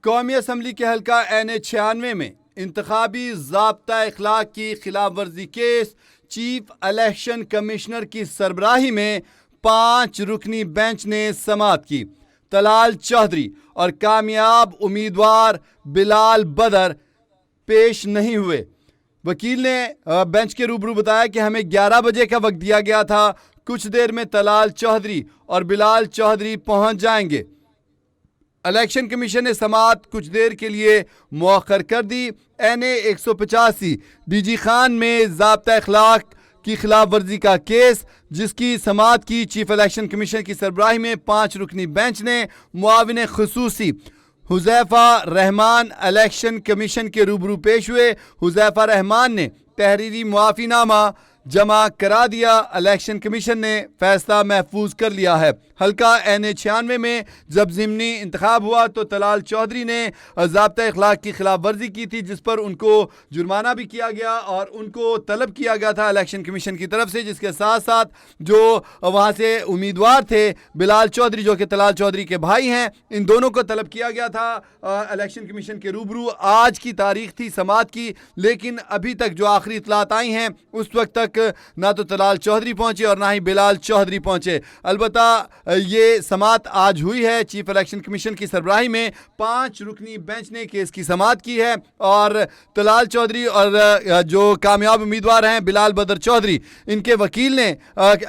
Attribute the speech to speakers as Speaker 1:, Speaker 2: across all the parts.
Speaker 1: कौमी असम्बली के हल्का NA96 में इंतखाबी ज़ाब्ता इखलाक की खिलाफ वर्जी केस चीफ इलेक्शन कमिश्नर की सरबराही में 5 रुकनी बेंच ने समाअत की। तलाल चौधरी और कामयाब उम्मीदवार बिलाल बदर पेश नहीं हुए। वकील ने बेंच के रूबरू बताया कि हमें 11 बजे का वक्त दिया गया था, कुछ देर में तलाल चौधरी और बिलाल चौधरी पहुंच जाएंगे। इलेक्शन कमीशन ने समाअत कुछ देर के लिए मौखर कर दी। NA185 डीजी खान में ज़ाब्ता इखलाक की खिलाफ वर्जी का केस, जिसकी समाअत की चीफ इलेक्शन कमीशन की सरबराही में 5 रुकनी बेंच ने मुआविन खुसूसी हुज़ैफा रहमान इलेक्शन कमीशन के रूबरू पेश हुए। हुज़ैफा रहमान ने तहरीरी मुआफ़ीनामा जमा करा दिया। इलेक्शन कमीशन ने फैसला महफूज कर लिया है। हल्का NA96 में जब ज़िमनी इंतखाब हुआ तो तलाल चौधरी ने ज़ाब्ता इखलाक की खिलाफ वर्जी की थी, जिस पर उनको जुर्माना भी किया गया और उनको तलब किया गया था इलेक्शन कमीशन की तरफ से, जिसके साथ साथ जो वहाँ से उम्मीदवार थे बिलाल चौधरी जो कि तलाल चौधरी के भाई हैं, इन दोनों को तलब किया गया था इलेक्शन कमीशन के रूबरू। आज की तारीख थी समाअत की, लेकिन अभी तक जो आखिरी इतलात आई हैं उस वक्त तक ना तो तलाल चौधरी पहुंचे और ना ही बिलाल चौधरी पहुंचे। अलबत्ता ये समाअत आज हुई है। चीफ इलेक्शन कमीशन की सरबराही में 5 रुकनी बेंच ने केस की समाअत की है और तलाल चौधरी और जो कामयाब उम्मीदवार हैं बिलाल बदर चौधरी, इनके वकील ने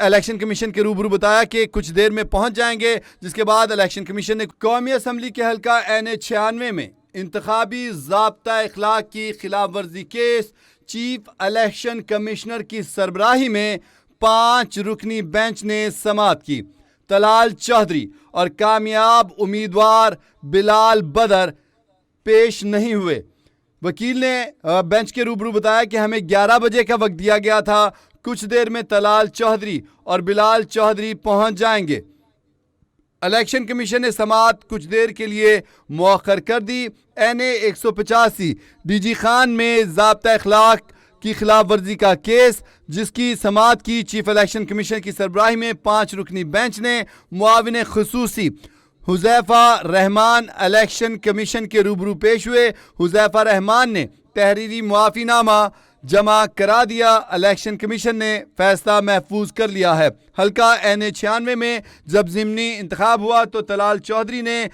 Speaker 1: इलेक्शन कमीशन के रूबरू बताया कि कुछ देर में पहुंच जाएंगे, जिसके बाद इलेक्शन कमीशन ने कौमी असम्बली के हल्का NA96 में इंतखाबी ज़ाब्ता इखलाक की खिलाफ वर्जी केस चीफ इलेक्शन कमिश्नर की सरबराही में 5 रुकनी बेंच ने समाअत की। तलाल चौधरी और कामयाब उम्मीदवार बिलाल बदर पेश नहीं हुए। वकील ने बेंच के रूबरू बताया कि हमें 11 बजे का वक्त दिया गया था, कुछ देर में तलाल चौधरी और बिलाल चौधरी पहुंच जाएंगे। इलेक्शन कमीशन ने समाअत कुछ देर के लिए मौखर कर दी। NA185 डीजी खान में ज़ाब्ता इखलाक की खिलाफ वर्जी का केस, जिसकी समाअत की चीफ इलेक्शन कमीशन की सरबराही में 5 रुकनी बेंच ने मुआविन खुसूसी हुज़ैफा रहमान इलेक्शन कमीशन के रूबरू पेश हुए। हुज़ैफा रहमान ने तहरीरी मुआफ़ीनामा जमा करा दिया। इलेक्शन कमीशन ने फैसला महफूज कर लिया है। हल्का NA96 में जब ज़िमनी इंतखाब हुआ तो तलाल चौधरी ने